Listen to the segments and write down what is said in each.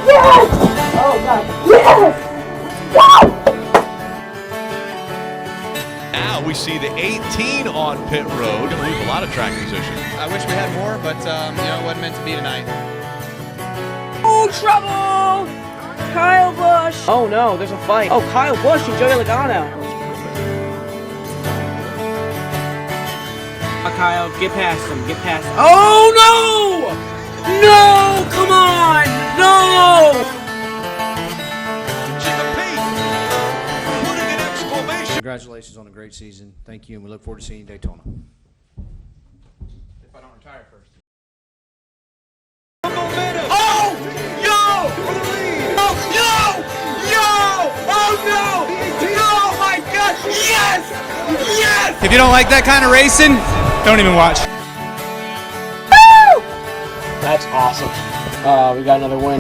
Yes! Oh, God. Yes! Yes! Now we see the 18 on pit road. Going to lose a lot of track position. I wish we had more, but it wasn't meant to be tonight. Oh, trouble! Kyle Busch! Oh no, there's a fight. Oh, Kyle Busch and Joey Logano. Kyle, get past him, get past him. Oh no! No! Come on! No! Putting an exclamation. Congratulations on a great season. Thank you, and we look forward to seeing you in Daytona. If I don't retire first. Oh! Yo! Oh, yo! Yo! Oh, no! Oh, my God! Yes! Yes! If you don't like that kind of racing, don't even watch. Woo! That's awesome. We got another win.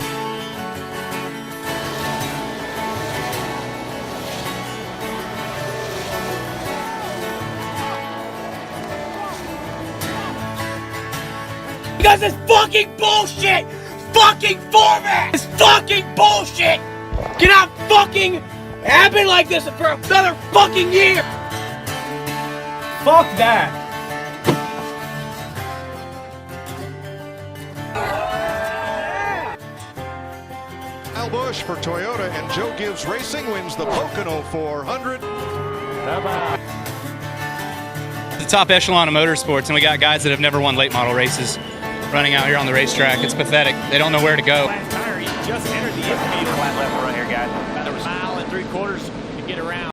Because it's fucking bullshit! Fucking format! It's fucking bullshit! Cannot fucking happen like this for another fucking year! Fuck that! Kyle Busch for Toyota and Joe Gibbs Racing wins the Pocono 400. The top echelon of motorsports, and we got guys that have never won late model races running out here on the racetrack. It's pathetic. They don't know where to go. Flat tire, he just entered the infield. Flat left right here, guys. There was a mile and 3/4 to get around.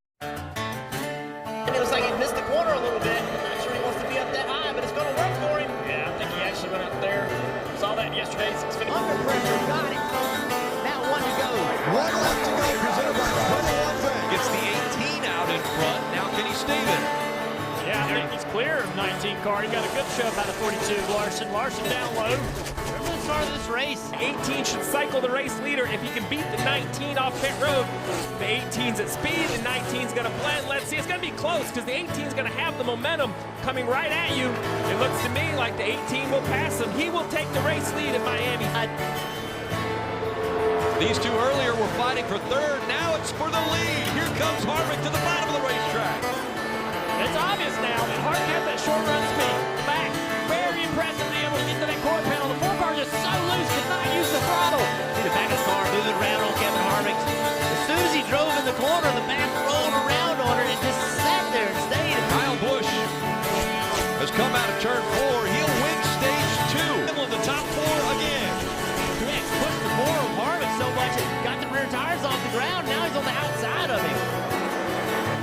It was like he missed the corner a little bit. I'm not sure he wants to be up that high, but it's going to work for him. Yeah, I think he actually went up there. Saw that yesterday. Under pressure, got it. Now one to go. One left to go, presented by Quinlan Bank. Gets the 18 out in front. Now can he stay there? Yeah, I think he's clear of 19 car. He got a good shove out of 42. Larson down low. Remember the start of this race? 18 should cycle the race leader if he can beat the 19 off pit road. The 18's at speed, the 19's going to blend. Let's see, it's going to be close because the 18's going to have the momentum coming right at you. It looks to me like the 18 will pass him. He will take the race lead at Miami. These two earlier were fighting for third. Now it's for the lead. Here comes Harvick to the bottom of the racetrack. It's obvious now that Hart has that short run speed. Back, very impressive to be able to get to that quarter panel. The 4 car just so loose, could not use the throttle. See the back of the car moving around on Kevin Harvick. As soon as he drove in the corner, the back rolled around on it and just sat there and stayed. Kyle Busch has come out of turn 4. He'll win stage 2. In the top 4 again. Truex pushed the bore of Harvick so much it got the rear tires off the ground. Now he's on the outside of him.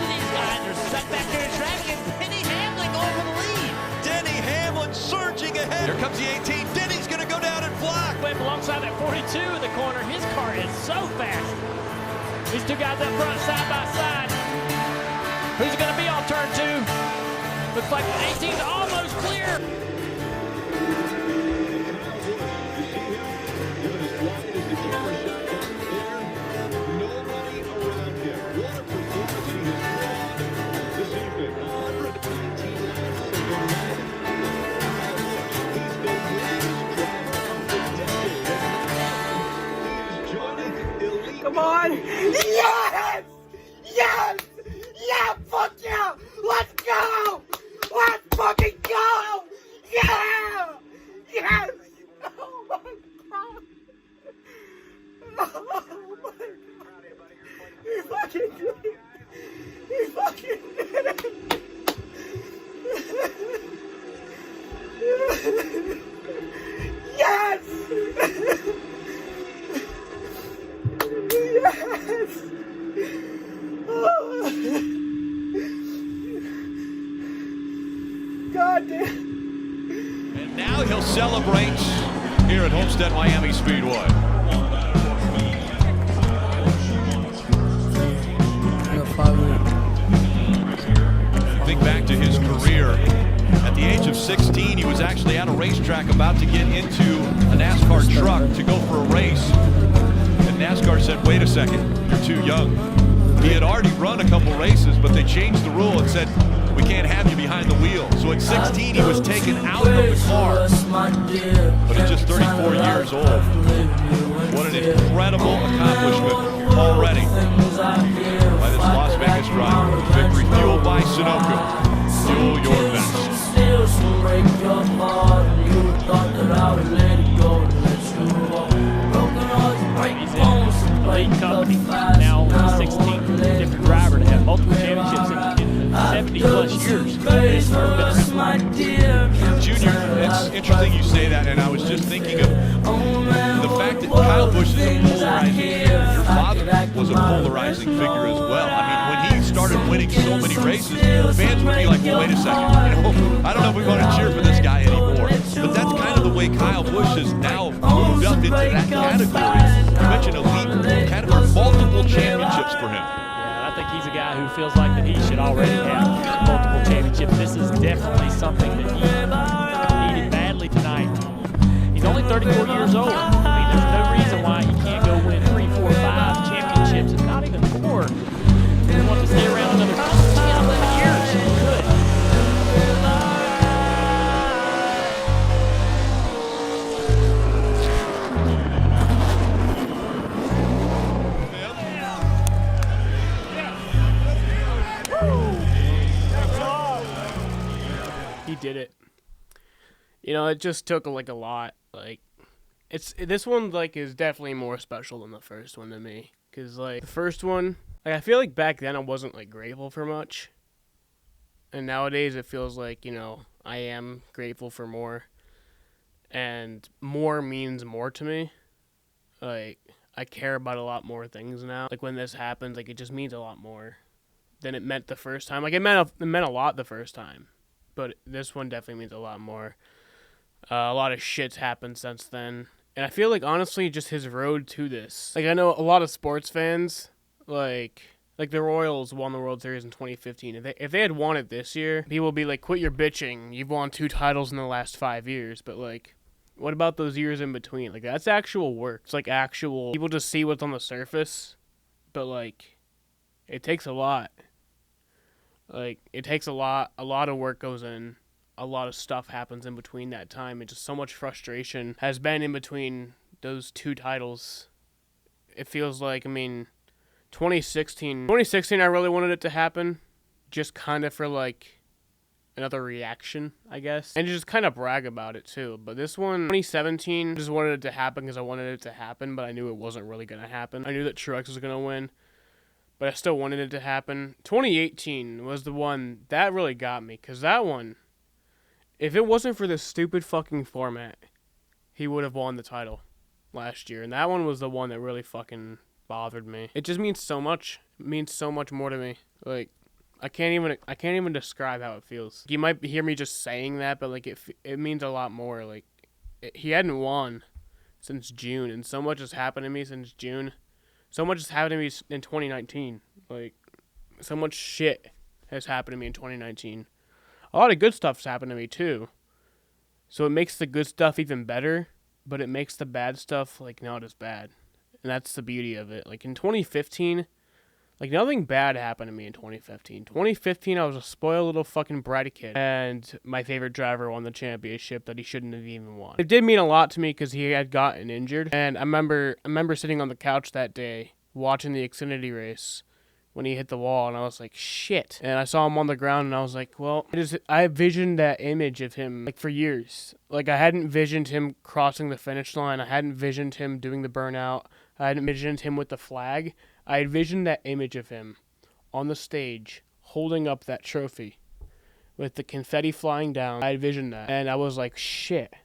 These guys are stuck back here in traffic, and Denny Hamlin going for the lead. Denny Hamlin surging ahead. Here comes the 18. Denny's going to go down and fly. Went alongside that 42 in the corner. His car is so fast. These two guys up front, side by side. Who's it going to be on turn 2? Looks like the 18's almost clear. Come on! Yes! Yes! Yeah! Fuck yeah! Let's go! Let's fucking go! Yeah! Yes! Oh my God! Oh my God! He fucking did it! He fucking did it! Yes! Yes! Oh. God damn. And now he'll celebrate here at Homestead Miami Speedway. Think back to his career. At the age of 16, he was actually at a racetrack about to get into a NASCAR truck to go for a race. And NASCAR said, wait a second, you're too young. He had already run a couple races, but they changed the rule and said, we can't have you behind the wheel. So at 16, he was taken out of the car. But at just 34 years old, what an an incredible accomplishment already by this Las Vegas driver. Victory fueled by Sunoco. Fuel your best. Late company, now 16th different driver to have multiple championships in 70-plus years. Junior, it's interesting you say that, and I was just thinking of the fact that Kyle Busch is a polarizing figure. Your father was a polarizing figure as well. I mean, when he started winning so many races, fans would be like, well, wait a second, I don't know if we want to cheer for this guy anymore. But that's kind of the way Kyle Busch has now moved up into that category. You mentioned elite category, multiple championships for him. Yeah, I think he's a guy who feels like that he should already have multiple championships. This is definitely something that he needed badly tonight. He's only 34 years old. I mean, there's no reason why he can't go win 3, 4, 5 championships, and not even 4. If he wants to stay around another 10, 11 years, he could. He did it. You know, it just took like a lot. Like, this one like is definitely more special than the first one to me. Cause like the first one, like I feel like back then I wasn't like grateful for much, and nowadays it feels like, you know, I am grateful for more, and more means more to me. Like I care about a lot more things now. Like when this happens, like it just means a lot more than it meant the first time. Like it meant a lot the first time. But this one definitely means a lot more. A lot of shit's happened since then. And I feel like, honestly, just his road to this. Like, I know a lot of sports fans, like the Royals won the World Series in 2015. If they had won it this year, people would be like, quit your bitching. You've won 2 titles in the last 5 years. But, like, what about those years in between? Like, that's actual work. It's like actual... People just see what's on the surface. But, like, it takes a lot. Like, it takes a lot of work goes in, a lot of stuff happens in between that time, and just so much frustration has been in between those 2 titles. It feels like, I mean, 2016 I really wanted it to happen, just kind of for, like, another reaction, I guess, and just kind of brag about it, too. But this one, 2017, I just wanted it to happen because I wanted it to happen, but I knew it wasn't really going to happen. I knew that Truex was going to win, but I still wanted it to happen. 2018 was the one that really got me, because that one, if it wasn't for this stupid fucking format, he would have won the title last year. And that one was the one that really fucking bothered me. It just means so much. It means so much more to me. Like, I can't even describe how it feels. You might hear me just saying that, but like it means a lot more. Like, he hadn't won since June, and so much has happened to me since June. So much has happened to me in 2019. Like, so much shit has happened to me in 2019. A lot of good stuff's happened to me, too. So it makes the good stuff even better, but it makes the bad stuff, like, not as bad. And that's the beauty of it. Like, in 2015, like, nothing bad happened to me in 2015. 2015, I was a spoiled little fucking bratty kid, and my favorite driver won the championship that he shouldn't have even won. It did mean a lot to me because he had gotten injured, and I remember sitting on the couch that day watching the Xfinity race when he hit the wall, and I was like, shit. And I saw him on the ground, and I was like, well, I visioned that image of him, like, for years. Like, I hadn't visioned him crossing the finish line. I hadn't visioned him doing the burnout. I hadn't visioned him with the flag. I had visioned that image of him on the stage, holding up that trophy with the confetti flying down. I had visioned that, and I was like, shit.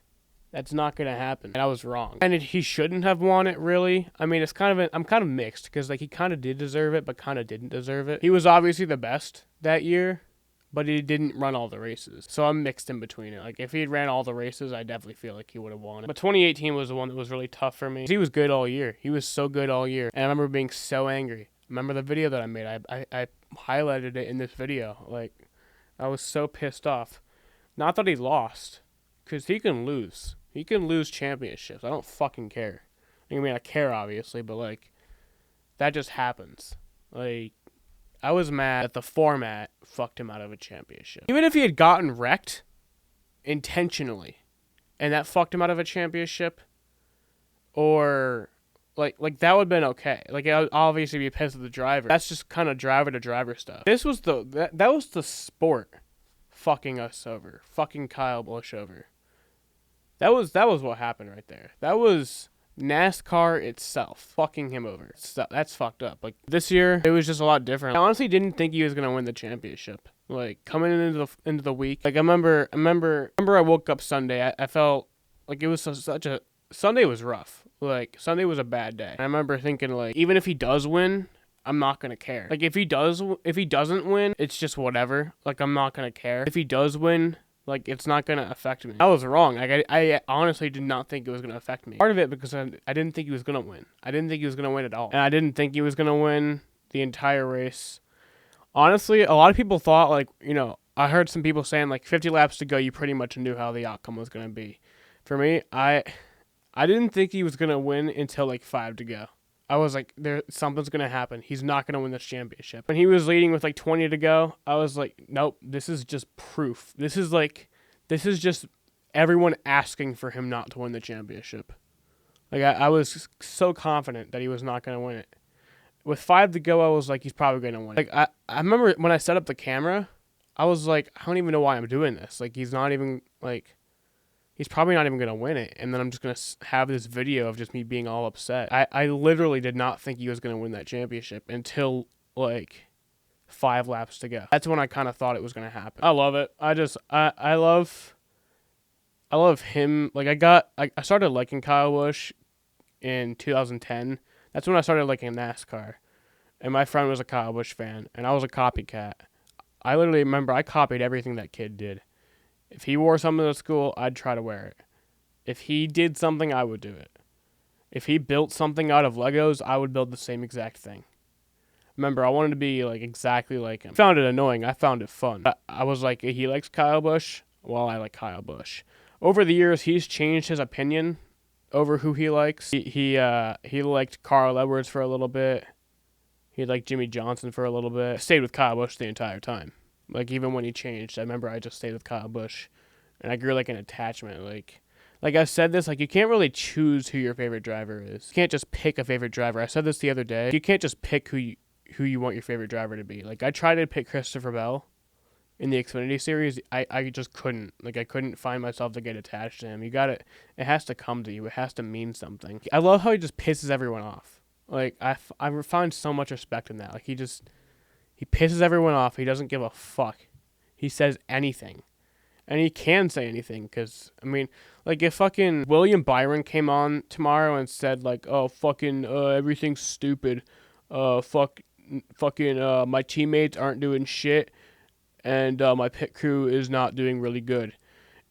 That's not going to happen. And I was wrong. And he shouldn't have won it, really. I mean, I'm kind of mixed, because, like, he kind of did deserve it, but kind of didn't deserve it. He was obviously the best that year, but he didn't run all the races. So I'm mixed in between it. Like, if he had ran all the races, I definitely feel like he would have won it. But 2018 was the one that was really tough for me. He was good all year. He was so good all year. And I remember being so angry. Remember the video that I made? I highlighted it in this video. Like, I was so pissed off. Not that he lost, because he can lose. He can lose championships. I don't fucking care. I mean, I care, obviously, but, like, that just happens. Like, I was mad that the format fucked him out of a championship. Even if he had gotten wrecked intentionally, and that fucked him out of a championship, or, like that would have been okay. Like, I would obviously be pissed at the driver. That's just kind of driver to driver stuff. This was that was the sport fucking us over, fucking Kyle Busch over. That was what happened right there. That was NASCAR itself fucking him over. So that's fucked up. Like, this year, it was just a lot different. I honestly didn't think he was gonna win the championship. Like, coming into the week, like, I remember I woke up Sunday. I felt like it was such a Sunday was rough. Like, Sunday was a bad day. I remember thinking, like, even if he does win, I'm not gonna care. Like, if he doesn't win, it's just whatever. Like, I'm not gonna care. If he does win, like, it's not gonna affect me. I was wrong. Like, I honestly did not think it was gonna affect me. Part of it because I didn't think he was gonna win. I didn't think he was gonna win at all. And I didn't think he was gonna win the entire race. Honestly, a lot of people thought, like, you know, I heard some people saying, like, 50 laps to go, you pretty much knew how the outcome was gonna be. For me, I didn't think he was gonna win until, like, 5 to go. I was like, something's gonna happen. He's not gonna win this championship. When he was leading with like 20 to go, I was like, nope, this is just proof. This is just everyone asking for him not to win the championship. Like, I was so confident that he was not gonna win it. With 5 to go, I was like, he's probably gonna win it. Like, I remember when I set up the camera, I was like, I don't even know why I'm doing this. Like, he's probably not even going to win it. And then I'm just going to have this video of just me being all upset. I literally did not think he was going to win that championship until, like, 5 laps to go. That's when I kind of thought it was going to happen. I love it. I love him. Like, I started liking Kyle Busch in 2010. That's when I started liking NASCAR. And my friend was a Kyle Busch fan, and I was a copycat. I literally remember I copied everything that kid did. If he wore something to school, I'd try to wear it. If he did something, I would do it. If he built something out of Legos, I would build the same exact thing. Remember, I wanted to be like exactly like him. I found it annoying. I found it fun. I was like, he likes Kyle Busch. Well, I like Kyle Busch. Over the years, he's changed his opinion over who he likes. He liked Carl Edwards for a little bit. He liked Jimmy Johnson for a little bit. I stayed with Kyle Busch the entire time. Like, even when he changed, I remember I just stayed with Kyle Busch. And I grew, like, an attachment. Like I said this, like, you can't really choose who your favorite driver is. You can't just pick a favorite driver. I said this the other day. You can't just pick who you want your favorite driver to be. Like, I tried to pick Christopher Bell in the Xfinity Series. I just couldn't. Like, I couldn't find myself to get attached to him. It has to come to you. It has to mean something. I love how he just pisses everyone off. Like, I find so much respect in that. Like, he pisses everyone off. He doesn't give a fuck. He says anything. And he can say anything, because, I mean, like, if fucking William Byron came on tomorrow and said, like, oh, fucking, everything's stupid, fucking, my teammates aren't doing shit, and my pit crew is not doing really good.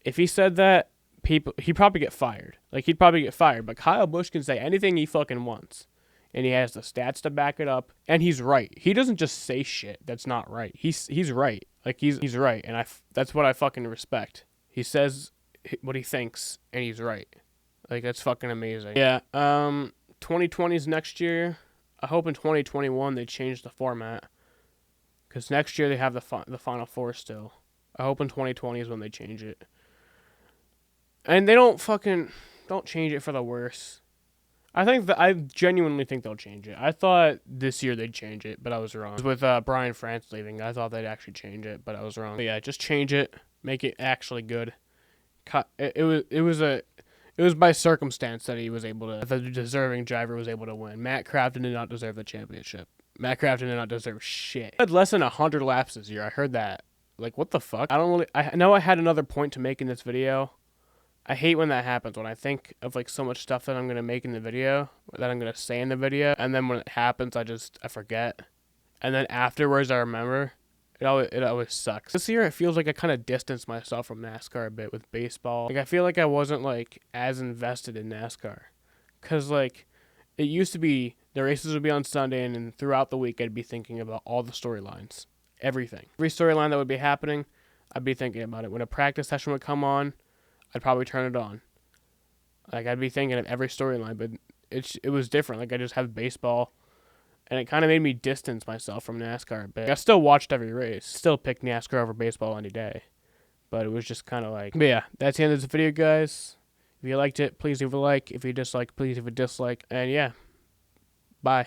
If he said that, he'd probably get fired. Like, he'd probably get fired. But Kyle Busch can say anything he fucking wants. And he has the stats to back it up, and he's right. He doesn't just say shit that's not right. He's right. Like, he's right, and that's what I fucking respect. He says what he thinks, and he's right. Like, that's fucking amazing. Yeah. 2020's next year. I hope in 2021 they change the format, because next year they have the Final Four still. I hope in 2020 is when they change it, and they don't change it for the worse. I genuinely think they'll change it. I thought this year they'd change it, but I was wrong. With Brian France leaving, I thought they'd actually change it, but I was wrong. But yeah, just change it, make it actually good. It was by circumstance that the deserving driver was able to win. Matt Crafton did not deserve the championship. Matt Crafton did not deserve shit. He had less than 100 laps this year. I heard that. Like, what the fuck? I know I had another point to make in this video. I hate when that happens, when I think of, like, so much stuff that I'm going to make in the video, that I'm going to say in the video, and then when it happens, I forget. And then afterwards, I remember. It always sucks. This year, it feels like I kind of distanced myself from NASCAR a bit with baseball. Like, I feel like I wasn't, like, as invested in NASCAR. Because, like, it used to be the races would be on Sunday, and then throughout the week, I'd be thinking about all the storylines. Everything. Every storyline that would be happening, I'd be thinking about it. When a practice session would come on, I'd probably turn it on. Like, I'd be thinking of every storyline, but it was different. Like, I just have baseball, and it kind of made me distance myself from NASCAR a bit. I still watched every race. Still picked NASCAR over baseball any day. But it was just kind of like... But yeah, that's the end of this video, guys. If you liked it, please leave a like. If you dislike, please leave a dislike. And yeah, Bye.